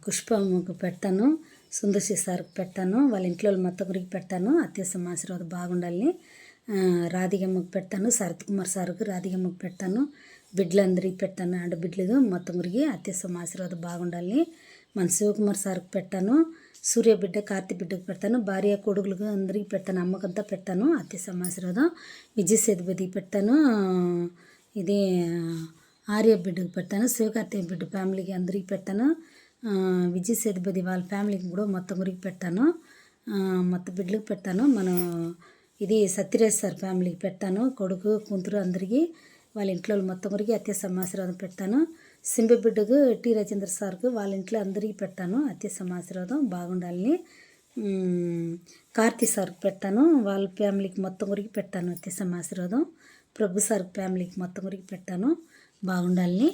పుష్పమ్మకు పెడతాను, సుందర్శి సార్కి పెడతాను, వాళ్ళ ఇంట్లో మొత్తం గురికి పెడతాను. అత్యవసరం ఆశీర్వాదం బాగుండాలని రాధికమ్మకు పెడతాను, శరత్ కుమార్ సార్కి రాధికమ్మకు పెడతాను, బిడ్డలందరికీ పెడతాను. ఆడబిడ్డలు మొత్తం గురికి అత్యవసరం ఆశీర్వాదం బాగుండాలని మన శివకుమార్ సార్కి పెట్టాను, సూర్య బిడ్డ కార్తీ బిడ్డకు పెడతాను, భార్య కొడుకులకు అందరికీ పెడతాను, అమ్మకంతా పెడతాను. అత్యవసరం ఆశీర్వాదం విజయ్ సేతుపతికి పెడతాను, ఇది ఆర్య బిడ్డకు పెడతాను, శివకార్తీయ బిడ్డ ఫ్యామిలీకి అందరికీ పెడతాను, విజయ్ సేతుపతి వాళ్ళ ఫ్యామిలీకి కూడా మొత్తం గురికి పెడతాను, మొత్తం బిడ్డలకు పెడతాను. మనం ఇది సత్యరాజ్ సార్ ఫ్యామిలీకి పెడతాను, కొడుకు కూతురు అందరికీ వాళ్ళ ఇంట్లో మొత్తం గురికి అత్యవసరం ఆశీర్వాదం పెడతాను. సింబి బిడ్డకు టి రాజేంద్ర సార్కు వాళ్ళ ఇంట్లో అందరికీ పెడతాను, అత్యవసరం ఆశీర్వాదం బాగుండాలని. కార్తీ సార్కి పెడతాను, వాళ్ళ ఫ్యామిలీకి మొత్తం గురికి పెడతాను అత్యవసరం ఆశీర్వాదం. ప్రభు సార్ ఫ్యామిలీకి మొత్తం గురికి పెడతాను బాగుండాలని.